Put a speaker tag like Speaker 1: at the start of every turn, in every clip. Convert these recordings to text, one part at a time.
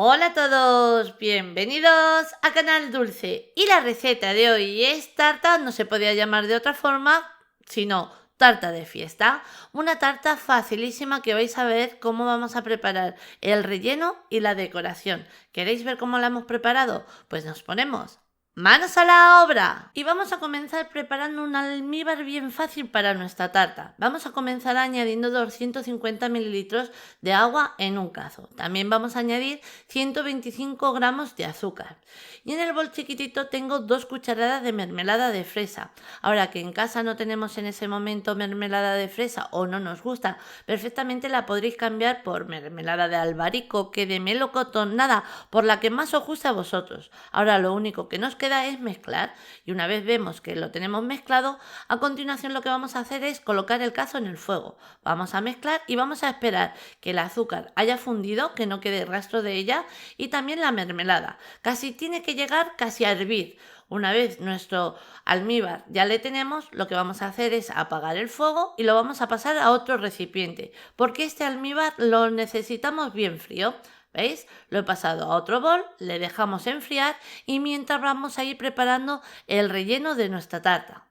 Speaker 1: Hola a todos, bienvenidos a Canal Dulce. Y la receta de hoy es tarta, no se podía llamar de otra forma, sino tarta de fiesta. Una tarta facilísima que vais a ver cómo vamos a preparar el relleno y la decoración. ¿Queréis ver cómo la hemos preparado? Pues nos ponemos ¡manos a la obra! Y vamos a comenzar preparando un almíbar bien fácil para nuestra tarta. Vamos a comenzar añadiendo 250 mililitros de agua en un cazo. También vamos a añadir 125 gramos de azúcar. Y en el bol chiquitito tengo 2 cucharadas de mermelada de fresa. Ahora que en casa no tenemos en ese momento mermelada de fresa o no nos gusta, perfectamente la podréis cambiar por mermelada de albaricoque, de melocotón, nada, por la que más os guste a vosotros. Ahora lo único que nos queda es mezclar, y una vez vemos que lo tenemos mezclado, a continuación lo que vamos a hacer es colocar el cazo en el fuego. Vamos a mezclar y vamos a esperar que el azúcar haya fundido, que no quede rastro de ella, y también la mermelada. Casi tiene que llegar casi a hervir. Una vez nuestro almíbar ya le tenemos, lo que vamos a hacer es apagar el fuego y lo vamos a pasar a otro recipiente, porque este almíbar lo necesitamos bien frío. ¿Veis? Lo he pasado a otro bol, le dejamos enfriar y mientras vamos a ir preparando el relleno de nuestra tarta.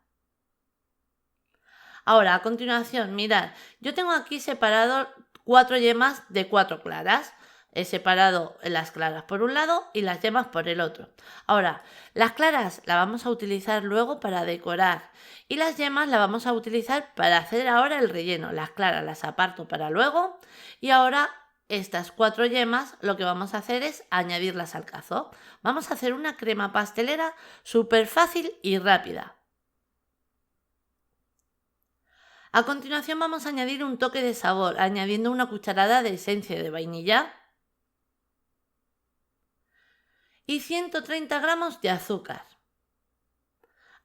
Speaker 1: Ahora, a continuación, mirad, yo tengo aquí separado 4 yemas de 4 claras. He separado las claras por un lado y las yemas por el otro. Ahora, las claras las vamos a utilizar luego para decorar y las yemas las vamos a utilizar para hacer ahora el relleno. Las claras las aparto para luego y ahora estas 4 yemas lo que vamos a hacer es añadirlas al cazo. Vamos a hacer una crema pastelera súper fácil y rápida. A continuación vamos a añadir un toque de sabor, añadiendo una cucharada de esencia de vainilla y 130 gramos de azúcar.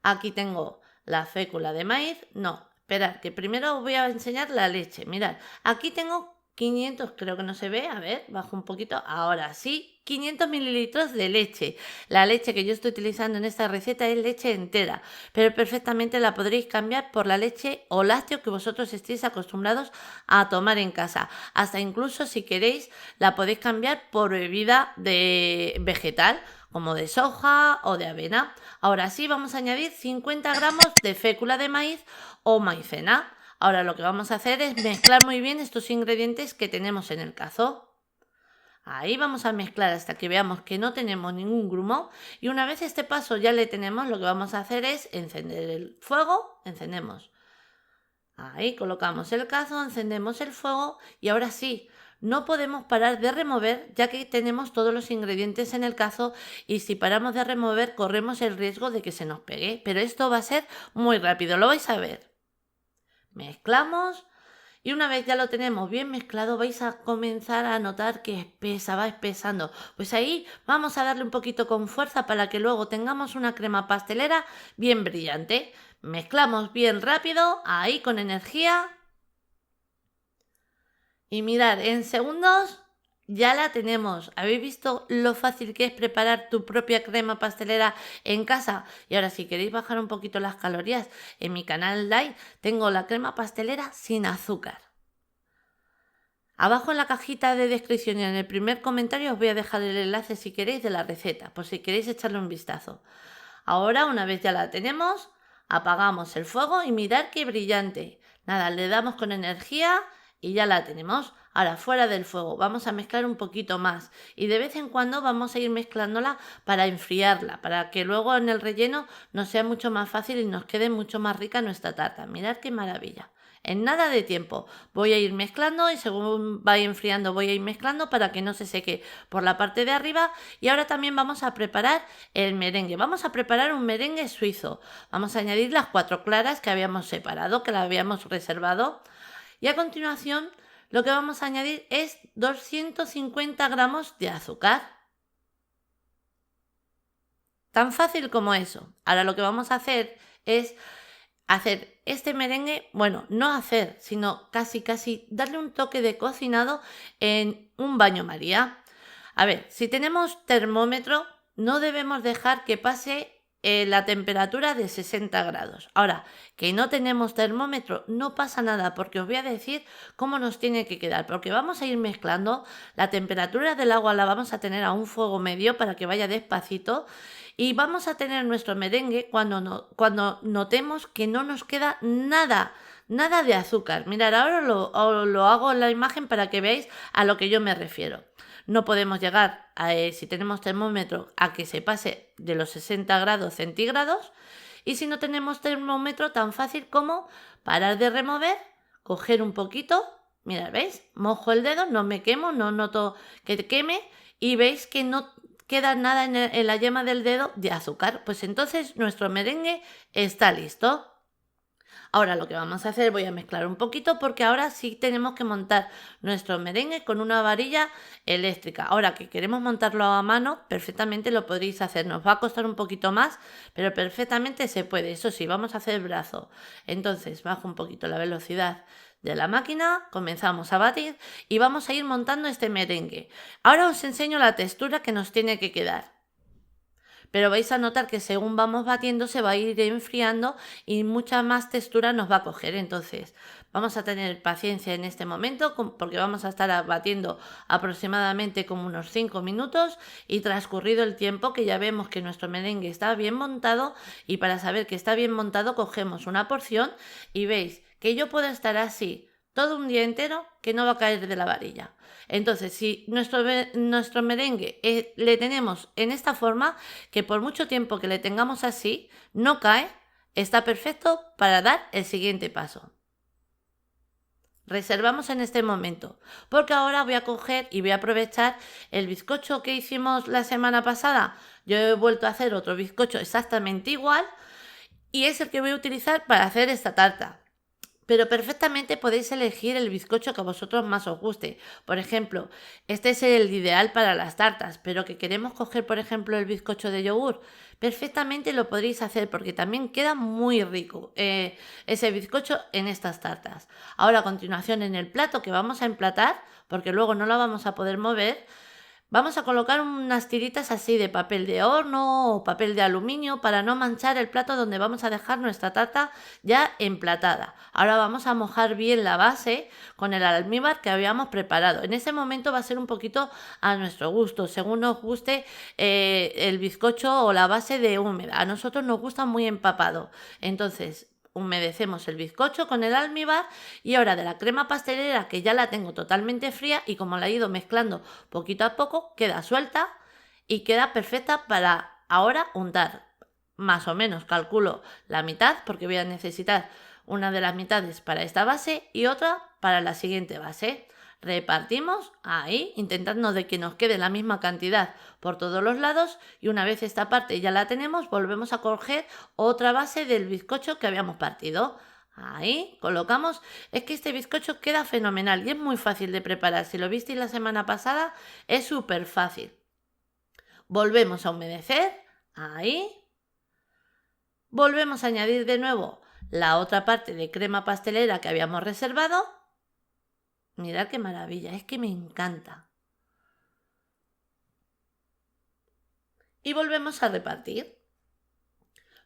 Speaker 1: Aquí tengo la fécula de maíz. No, esperad, que primero os voy a enseñar la leche. Mirad, aquí tengo 500, creo que no se ve, a ver, bajo un poquito, ahora sí, 500 mililitros de leche. La leche que yo estoy utilizando en esta receta es leche entera, pero perfectamente la podréis cambiar por la leche o lácteo que vosotros estéis acostumbrados a tomar en casa. Hasta incluso si queréis la podéis cambiar por bebida de vegetal, como de soja o de avena. Ahora sí vamos a añadir 50 gramos de fécula de maíz o maicena. Ahora lo que vamos a hacer es mezclar muy bien estos ingredientes que tenemos en el cazo. Ahí vamos a mezclar hasta que veamos que no tenemos ningún grumo y una vez este paso ya le tenemos, lo que vamos a hacer es encender el fuego, encendemos. Ahí colocamos el cazo, encendemos el fuego y ahora sí, no podemos parar de remover ya que tenemos todos los ingredientes en el cazo y si paramos de remover corremos el riesgo de que se nos pegue, pero esto va a ser muy rápido, lo vais a ver. Mezclamos y una vez ya lo tenemos bien mezclado vais a comenzar a notar que espesa, va espesando. Pues ahí vamos a darle un poquito con fuerza para que luego tengamos una crema pastelera bien brillante. Mezclamos bien rápido, ahí con energía. Y mirad, en segundos ya la tenemos. ¿Habéis visto lo fácil que es preparar tu propia crema pastelera en casa? Y ahora si queréis bajar un poquito las calorías, en mi canal Light tengo la crema pastelera sin azúcar. Abajo en la cajita de descripción y en el primer comentario os voy a dejar el enlace si queréis de la receta, por si queréis echarle un vistazo. Ahora, una vez ya la tenemos, apagamos el fuego y mirad qué brillante. Nada, le damos con energía y ya la tenemos. Ahora fuera del fuego vamos a mezclar un poquito más y de vez en cuando vamos a ir mezclándola para enfriarla, para que luego en el relleno nos sea mucho más fácil y nos quede mucho más rica nuestra tarta. Mirad qué maravilla. En nada de tiempo voy a ir mezclando y según va enfriando voy a ir mezclando para que no se seque por la parte de arriba. Y ahora también vamos a preparar el merengue. Vamos a preparar un merengue suizo. Vamos a añadir las 4 claras que habíamos separado, que las habíamos reservado. Y a continuación lo que vamos a añadir es 250 gramos de azúcar. Tan fácil como eso. Ahora lo que vamos a hacer es hacer este merengue, bueno, no hacer, sino casi darle un toque de cocinado en un baño María. A ver, si tenemos termómetro, no debemos dejar que pase la temperatura de 60 grados. Ahora, que no tenemos termómetro, no pasa nada, porque os voy a decir cómo nos tiene que quedar, porque vamos a ir mezclando. La temperatura del agua la vamos a tener a un fuego medio para que vaya despacito, y vamos a tener nuestro merengue cuando notemos que no nos queda nada, nada de azúcar. Mirad, ahora os lo hago en la imagen para que veáis a lo que yo me refiero. No podemos llegar, si tenemos termómetro, a que se pase de los 60 grados centígrados. Y si no tenemos termómetro, tan fácil como parar de remover, coger un poquito, mirad, ¿veis? Mojo el dedo, no me quemo, no noto que queme, y veis que no queda nada en la yema del dedo de azúcar. Pues entonces nuestro merengue está listo. Ahora lo que vamos a hacer, voy a mezclar un poquito, porque ahora sí tenemos que montar nuestro merengue con una varilla eléctrica. Ahora que queremos montarlo a mano, perfectamente lo podréis hacer. Nos va a costar un poquito más, pero perfectamente se puede. Eso sí, vamos a hacer brazo. Entonces bajo un poquito la velocidad de la máquina, comenzamos a batir y vamos a ir montando este merengue. Ahora os enseño la textura que nos tiene que quedar. Pero vais a notar que según vamos batiendo se va a ir enfriando y mucha más textura nos va a coger. Entonces vamos a tener paciencia en este momento, porque vamos a estar batiendo aproximadamente como unos 5 minutos, y transcurrido el tiempo, que ya vemos que nuestro merengue está bien montado, y para saber que está bien montado cogemos una porción y veis que yo puedo estar así todo un día entero que no va a caer de la varilla. Entonces, si nuestro merengue le tenemos en esta forma, que por mucho tiempo que le tengamos así, no cae, está perfecto para dar el siguiente paso. Reservamos en este momento, porque ahora voy a coger y voy a aprovechar el bizcocho que hicimos la semana pasada. Yo he vuelto a hacer otro bizcocho exactamente igual, y es el que voy a utilizar para hacer esta tarta. Pero perfectamente podéis elegir el bizcocho que a vosotros más os guste. Por ejemplo, este es el ideal para las tartas, pero que queremos coger, por ejemplo, el bizcocho de yogur, perfectamente lo podréis hacer, porque también queda muy rico ese bizcocho en estas tartas. Ahora, a continuación, en el plato que vamos a emplatar, porque luego no lo vamos a poder mover, vamos a colocar unas tiritas así de papel de horno o papel de aluminio para no manchar el plato donde vamos a dejar nuestra tarta ya emplatada. Ahora vamos a mojar bien la base con el almíbar que habíamos preparado. En ese momento va a ser un poquito a nuestro gusto, según nos guste el bizcocho o la base de húmeda. A nosotros nos gusta muy empapado. Entonces humedecemos el bizcocho con el almíbar, y ahora de la crema pastelera, que ya la tengo totalmente fría y como la he ido mezclando poquito a poco, queda suelta y queda perfecta para ahora untar. Más o menos calculo la mitad, porque voy a necesitar una de las mitades para esta base y otra para la siguiente base. Repartimos ahí, intentando de que nos quede la misma cantidad por todos los lados, y una vez esta parte ya la tenemos, volvemos a coger otra base del bizcocho que habíamos partido. Ahí colocamos. Es que este bizcocho queda fenomenal y es muy fácil de preparar. Si lo visteis la semana pasada, es súper fácil. Volvemos a humedecer. Ahí. Volvemos a añadir de nuevo la otra parte de crema pastelera que habíamos reservado. Mirad qué maravilla, es que me encanta. Y volvemos a repartir.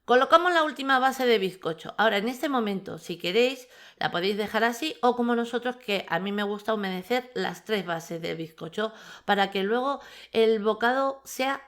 Speaker 1: Colocamos la última base de bizcocho. Ahora, en este momento, si queréis, la podéis dejar así, o como nosotros, que a mí me gusta humedecer las 3 bases de bizcocho para que luego el bocado sea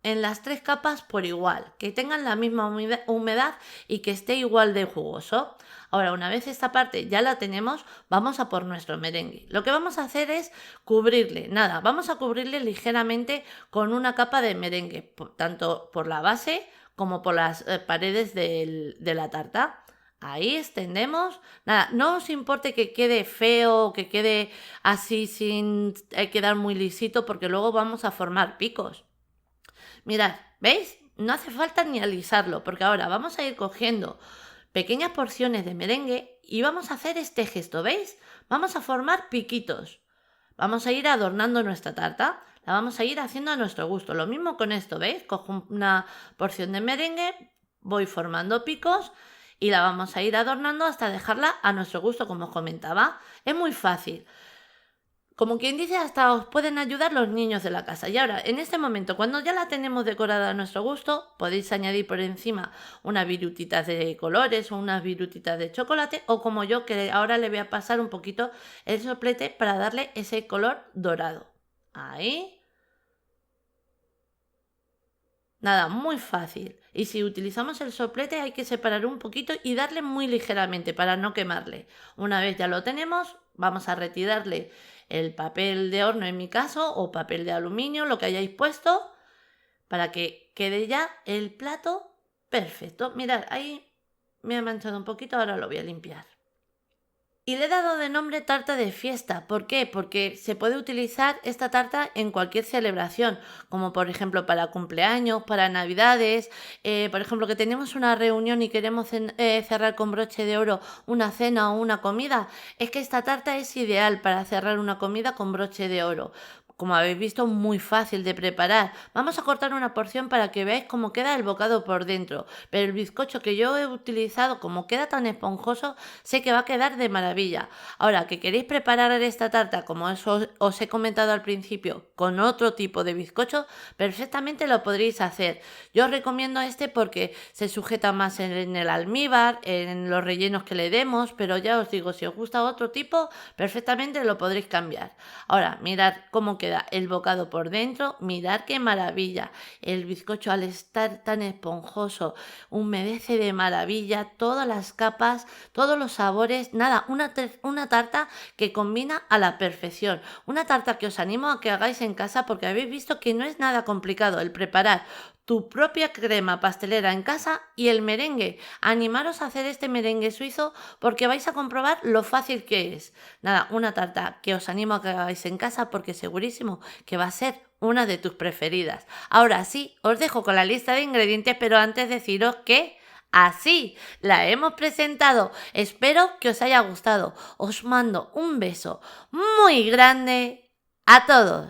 Speaker 1: en las 3 capas por igual, que tengan la misma humedad y que esté igual de jugoso. Ahora, una vez esta parte ya la tenemos, vamos a por nuestro merengue. Lo que vamos a hacer es cubrirle, vamos a cubrirle ligeramente con una capa de merengue, tanto por la base como por las paredes de la tarta. Ahí extendemos. No os importe que quede feo, que quede así sin quedar muy lisito, porque luego vamos a formar picos. Mirad, ¿veis? No hace falta ni alisarlo, porque ahora vamos a ir cogiendo pequeñas porciones de merengue y vamos a hacer este gesto, ¿veis? Vamos a formar piquitos. Vamos a ir adornando nuestra tarta. La vamos a ir haciendo a nuestro gusto. Lo mismo con esto, ¿veis? Cojo una porción de merengue, voy formando picos y la vamos a ir adornando hasta dejarla a nuestro gusto, como os comentaba. Es muy fácil. Como quien dice, hasta os pueden ayudar los niños de la casa. Y ahora, en este momento, cuando ya la tenemos decorada a nuestro gusto, podéis añadir por encima unas virutitas de colores o unas virutitas de chocolate, o como yo, que ahora le voy a pasar un poquito el soplete para darle ese color dorado. Ahí. Nada, muy fácil. Y si utilizamos el soplete hay que separar un poquito y darle muy ligeramente para no quemarle. Una vez ya lo tenemos, vamos a retirarle el papel de horno en mi caso o papel de aluminio, lo que hayáis puesto, para que quede ya el plato perfecto. Mirad, ahí me ha manchado un poquito, ahora lo voy a limpiar. Y le he dado de nombre tarta de fiesta. ¿Por qué? Porque se puede utilizar esta tarta en cualquier celebración, como por ejemplo para cumpleaños, para navidades, por ejemplo que tenemos una reunión y queremos cerrar con broche de oro una cena o una comida. Es que esta tarta es ideal para cerrar una comida con broche de oro. Como habéis visto, muy fácil de preparar. Vamos a cortar una porción para que veáis cómo queda el bocado por dentro. Pero el bizcocho que yo he utilizado, como queda tan esponjoso, sé que va a quedar de maravilla. Ahora, que queréis preparar esta tarta, como eso os he comentado al principio, con otro tipo de bizcocho, perfectamente lo podréis hacer. Yo os recomiendo este porque se sujeta más en el almíbar, en los rellenos que le demos, pero ya os digo, si os gusta otro tipo, perfectamente lo podréis cambiar. Ahora, mirad cómo queda el bocado por dentro, mirad qué maravilla. El bizcocho al estar tan esponjoso humedece de maravilla todas las capas, todos los sabores. Nada, una tarta que combina a la perfección. Una tarta que os animo a que hagáis en casa porque habéis visto que no es nada complicado el preparar tu propia crema pastelera en casa y el merengue. Animaros a hacer este merengue suizo porque vais a comprobar lo fácil que es. Nada, una tarta que os animo a que hagáis en casa porque segurísimo que va a ser una de tus preferidas. Ahora sí, os dejo con la lista de ingredientes, pero antes deciros que así la hemos presentado. Espero que os haya gustado. Os mando un beso muy grande a todos.